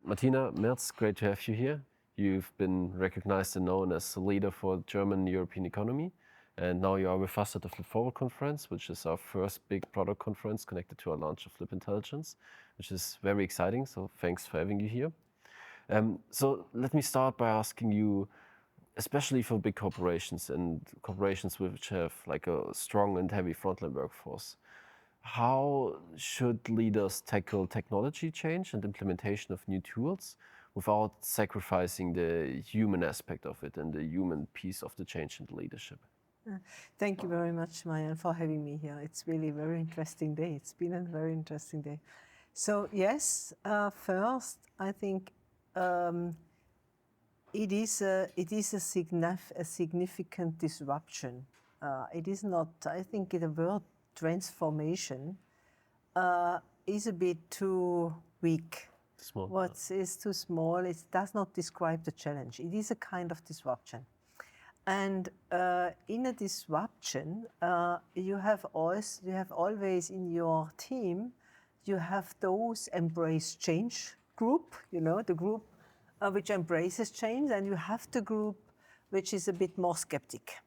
Martina Merz, great to have you here. You've been recognized and known as a leader for German European economy. And now you are with us at the Flip Forward conference, which is our first big product conference connected to our launch of Flip Intelligence, which is very exciting. So thanks for having you here. So let me start by asking you, especially for big corporations and corporations which have like a strong and heavy frontline workforce, how should leaders tackle technology change and implementation of new tools without sacrificing the human aspect of it and the human piece of the change in the leadership? Thank you very much, Marian, for having me here. It's really a very interesting day. It's been a very interesting day. So yes, first, I think it is a significant disruption. It is not, I think the word transformation is a bit too weak. Small. What is too small, it does not describe the challenge. It is a kind of disruption. And in a disruption, you have always in your team, you have those embrace change group, the group which embraces change, and you have the group which is a bit more skeptic.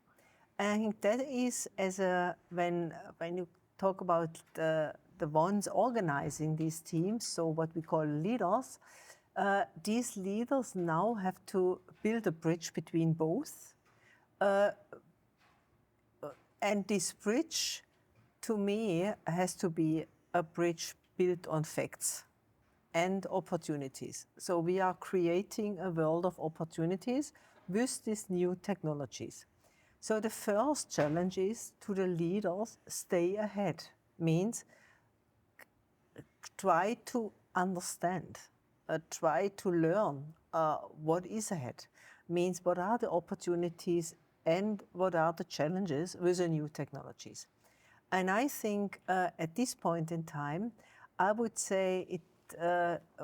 And I think that is when you talk about the ones organizing these teams, so what we call leaders, these leaders now have to build a bridge between both. And this bridge, to me, has to be a bridge built on facts and opportunities. So we are creating a world of opportunities with these new technologies. So the first challenge is to the leaders, stay ahead. Means try to understand, try to learn what is ahead. Means what are the opportunities and what are the challenges with the new technologies. And I think at this point in time, I would say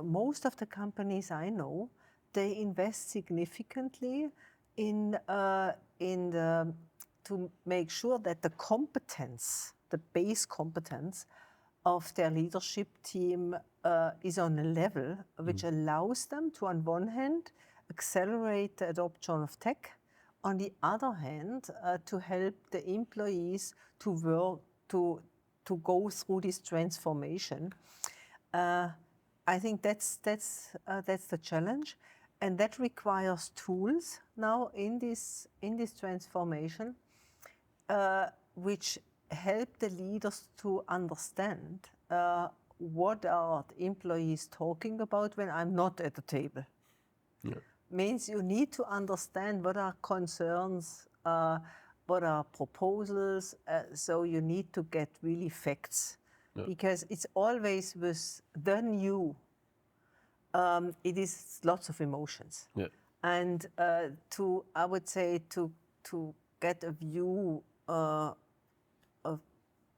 most of the companies I know, they invest significantly to make sure that the competence, the base competence of their leadership team is on a level which allows them to, on one hand, accelerate the adoption of tech, on the other hand, to help the employees to go through this transformation. I think that's the challenge, and that requires tools now in this transformation, which help the leaders to understand what are the employees talking about when I'm not at the table. Yeah. Means you need to understand what are concerns, what are proposals, so you need to get really facts. Yeah. Because it's always with the new, it is lots of emotions. Yeah. And I would say to get a view, a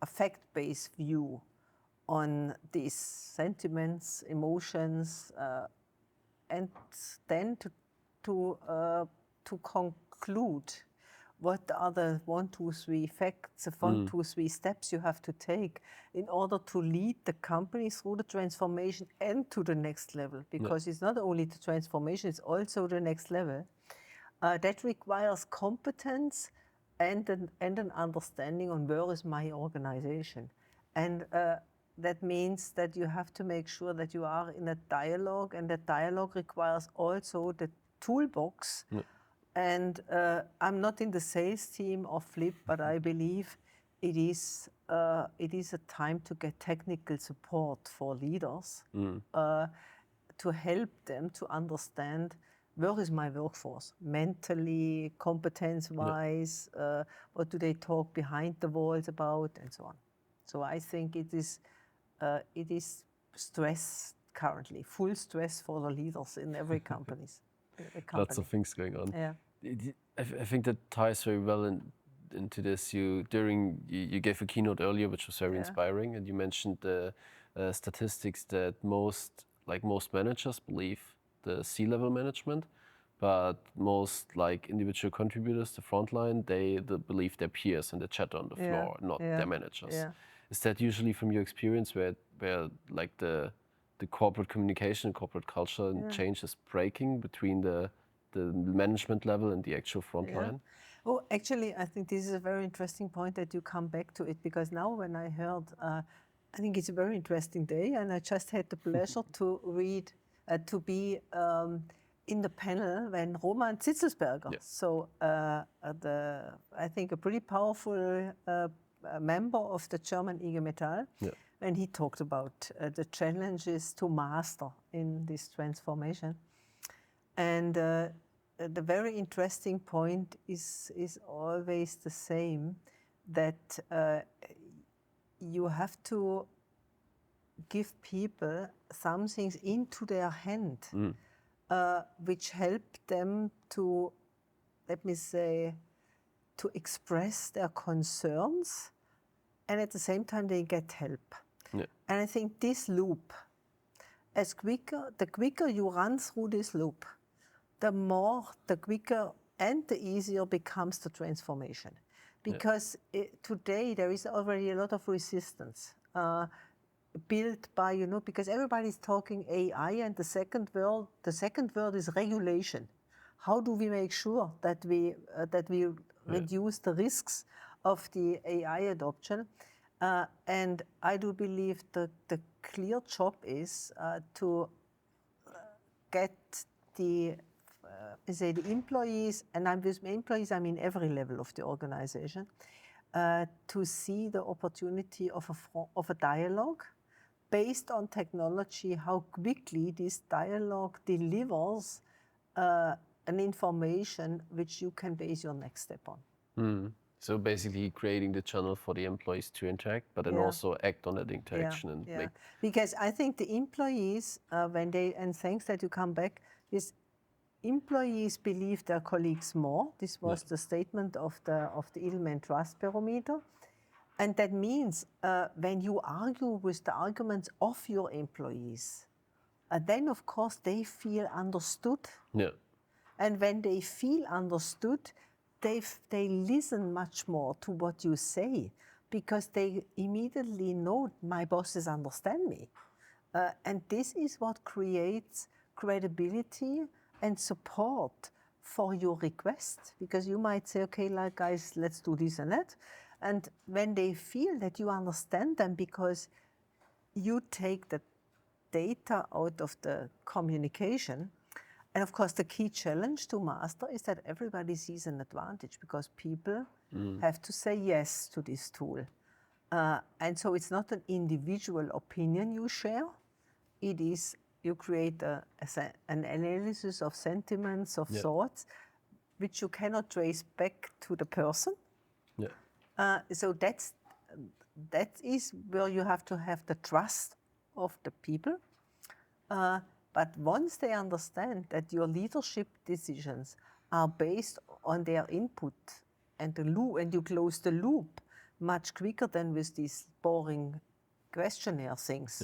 fact-based view on these sentiments, emotions, and then to conclude what are the 1, 2, 3 facts, the 1, 2, 3 steps you have to take in order to lead the company through the transformation and to the next level. Because it's not only the transformation, it's also the next level. That requires competence and an understanding on where is my organization. And that means that you have to make sure that you are in a dialogue, and that dialogue requires also the toolbox. Yeah. And I'm not in the sales team of Flip, but I believe it is a time to get technical support for leaders to help them to understand where is my workforce, mentally, competence-wise, what do they talk behind the walls about, and so on. So I think it is stress currently, full stress for the leaders in every company. Lots of things going on. Yeah. I think that ties very well into this. You gave a keynote earlier, which was very inspiring, and you mentioned the statistics that most managers believe the C-level management, but most individual contributors, the frontline, they believe their peers and the chat on the floor, not their managers. Yeah. Is that usually from your experience where the the corporate communication, corporate culture and change is breaking between the management level and the actual frontline? Oh, actually, I think this is a very interesting point that you come back to it, because now when I heard, I think it's a very interesting day, and I just had the pleasure to read, to be in the panel when Roman Zitzelsberger, so I think a pretty powerful member of the German IG Metall, when he talked about the challenges to master in this transformation. And the very interesting point is always the same, that you have to give people some things into their hand, which help them to, let me say, to express their concerns, and at the same time they get help. And I think this loop, the quicker you run through this loop, the quicker and the easier becomes the transformation. Because today there is already a lot of resistance built by, because everybody's talking AI, and the second word is regulation. How do we make sure that we reduce the risks of the AI adoption? And I do believe that the clear job is to get the employees, and with employees I mean every level of the organization, to see the opportunity of a dialogue based on technology, how quickly this dialogue delivers an information which you can base your next step on. So basically creating the channel for the employees to interact, but then also act on that interaction and make... Because I think the employees, and thanks that you come back, is employees believe their colleagues more. This was the statement of the Edelman Trust Barometer. And that means when you argue with the arguments of your employees, then of course they feel understood. And when they feel understood, they listen much more to what you say, because they immediately know my bosses understand me. And this is what creates credibility and support for your request, because you might say, okay, like guys, let's do this and that. And when they feel that you understand them because you take the data out of the communication, and of course the key challenge to master is that everybody sees an advantage, because people have to say yes to this tool. And so it's not an individual opinion you share, it is you create an analysis of sentiments, of thoughts, which you cannot trace back to the person. So that is where you have to have the trust of the people. But once they understand that your leadership decisions are based on their input and the loop, and you close the loop much quicker than with these boring questionnaire things,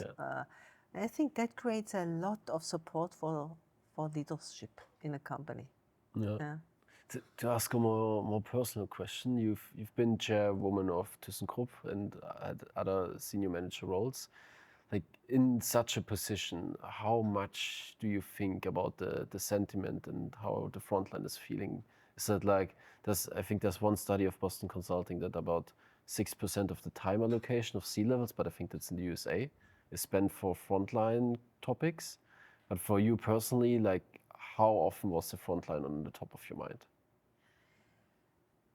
I think that creates a lot of support for leadership in a company. To ask a more personal question, you've been chairwoman of Thyssenkrupp and had other senior manager roles. Like, in such a position, how much do you think about the sentiment and how the frontline is feeling? Is that like, I think there's one study of Boston Consulting that about 6% of the time allocation of C-levels, but I think that's in the USA, is spent for frontline topics. But for you personally, like, how often was the frontline on the top of your mind?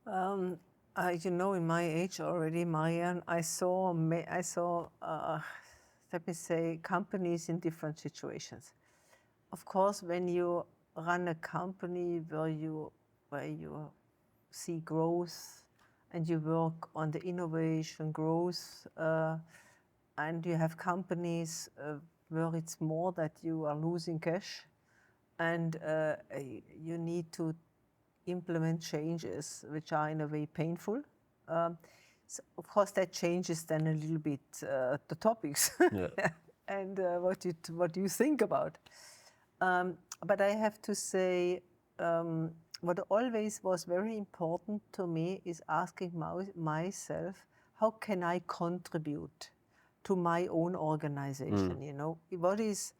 In my age already, Marian, I saw let me say, companies in different situations. Of course, when you run a company where you see growth and you work on the innovation growth, and you have companies where it's more that you are losing cash and you need to implement changes which are in a way painful. So of course, that changes then a little bit the topics and what you think about. But I have to say, what always was very important to me is asking myself, how can I contribute to my own organization. You know, what is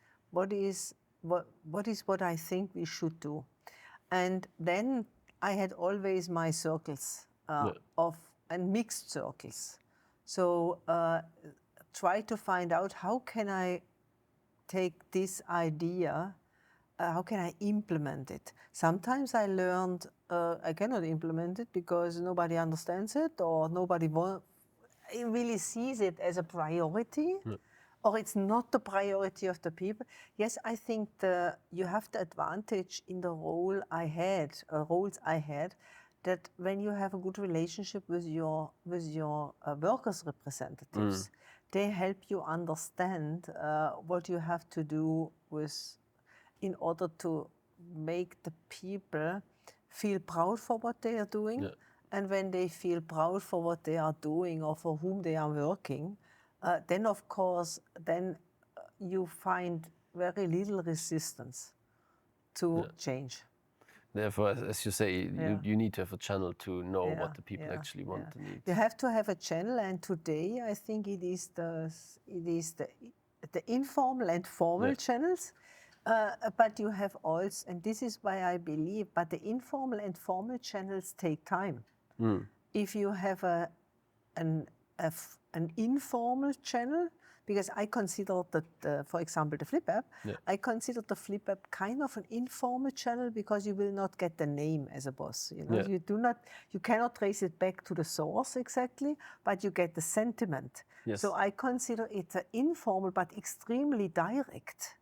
what I think we should do, and then I had always my circles of and mixed circles. So try to find out how can I take this idea, how can I implement it? Sometimes I learned I cannot implement it because nobody understands it or nobody really sees it as a priority, or it's not the priority of the people. Yes, I think you have the advantage in the roles I had, that when you have a good relationship with your workers' representatives, they help you understand what you have to do in order to make the people feel proud for what they are doing. And when they feel proud for what they are doing or for whom they are working, then of course, you find very little resistance to change. Therefore, as you say, you need to have a channel to know what the people actually want and need. You have to have a channel, and today I think it is the informal and formal channels. But you have also, and this is why I believe, but the informal and formal channels take time. If you have an informal channel, because I consider that, for example, the Flip app, I consider the Flip app kind of an informal channel because you will not get the name as a boss. You know, you cannot trace it back to the source exactly, but you get the sentiment. So I consider it an informal but extremely direct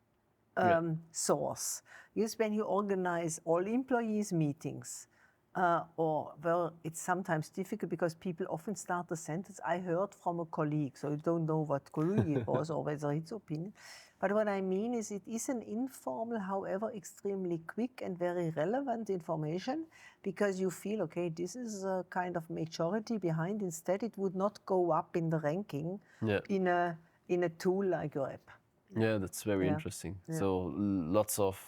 source. Yes, when you organize all employees meetings, well, it's sometimes difficult because people often start the sentence, I heard from a colleague, so you don't know what colleague it was or whether it's opinion. But what I mean is it is an informal, however, extremely quick and very relevant information because you feel, okay, this is a kind of majority behind. Instead, it would not go up in the ranking in a tool like your app. Yeah, that's very interesting. So lots of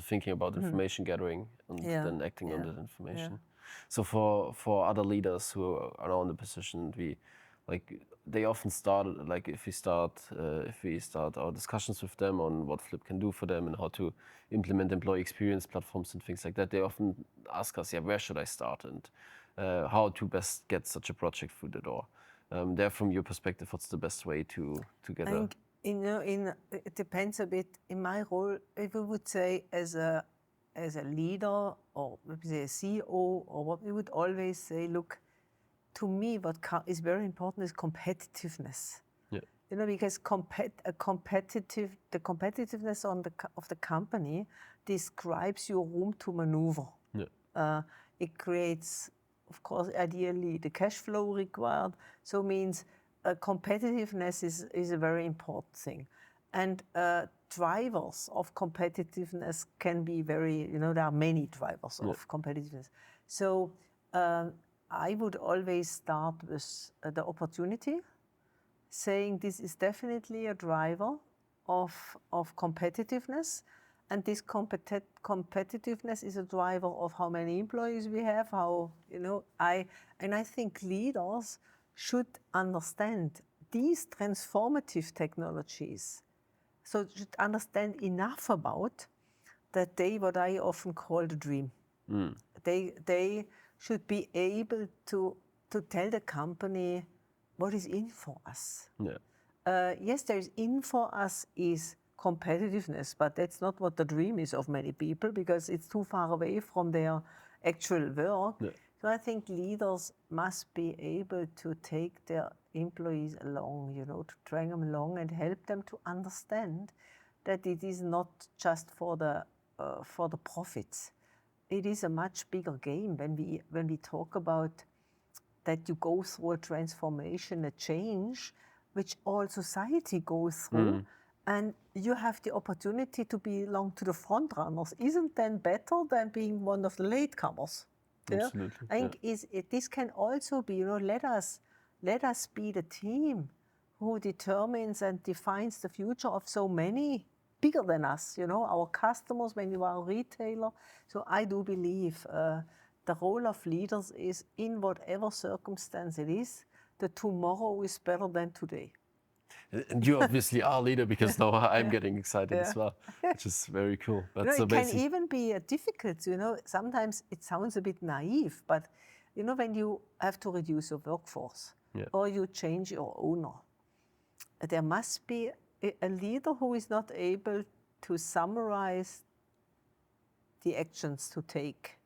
thinking about information gathering and then acting on that information. So for other leaders who are now in the position, they often start if we start our discussions with them on what Flip can do for them and how to implement employee experience platforms and things like that, they often ask us, where should I start and how to best get such a project through the door. There, from your perspective, what's the best way to get a... You know, it depends a bit. In my role, if we would say as a leader or maybe say a CEO, or what we would always say, look, to me, what is very important is competitiveness. You know, because the competitiveness of the company describes your room to maneuver. It creates, of course, ideally the cash flow required. So it means competitiveness is a very important thing. And drivers of competitiveness can be very, you know, there are many drivers of competitiveness. So I would always start with the opportunity, saying this is definitely a driver of competitiveness. And this competitiveness is a driver of how many employees we have, how, you know, I think leaders should understand these transformative technologies. So should understand enough about that what I often call the dream. They should be able to tell the company what is in for us. Yes, there is in for us is competitiveness, but that's not what the dream is of many people because it's too far away from their actual work. So I think leaders must be able to take their employees along, you know, to drag them along and help them to understand that it is not just for the profits. It is a much bigger game when we talk about that you go through a transformation, a change, which all society goes through, and you have the opportunity to belong to the front runners. Isn't that better than being one of the latecomers? Absolutely. I think this can also be, you know, let us be the team who determines and defines the future of so many bigger than us, you know, our customers when you are a retailer. So I do believe the role of leaders is in whatever circumstance it is, the tomorrow is better than today. And you obviously are a leader because now I'm getting excited Yeah. as well, which is very cool. You know, That's it can amazing. even be difficult, you know, sometimes it sounds a bit naive, but you know, when you have to reduce your workforce or you change your owner, there must be a leader who is not able to summarize the actions to take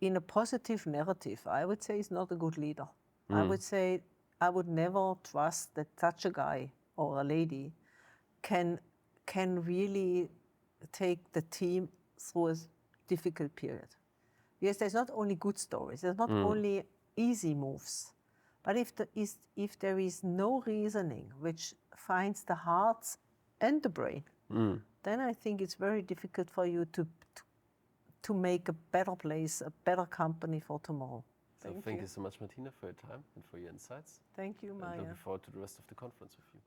in a positive narrative. I would say is not a good leader. I would say I would never trust that such a guy or a lady can really take the team through a difficult period. Because there's not only good stories, there's not only easy moves, but if there is no reasoning which finds the hearts and the brain, then I think it's very difficult for you to make a better place, a better company for tomorrow. So thank you so much, Martina, for your time and for your insights. Thank you, And Marian. looking forward to the rest of the conference with you.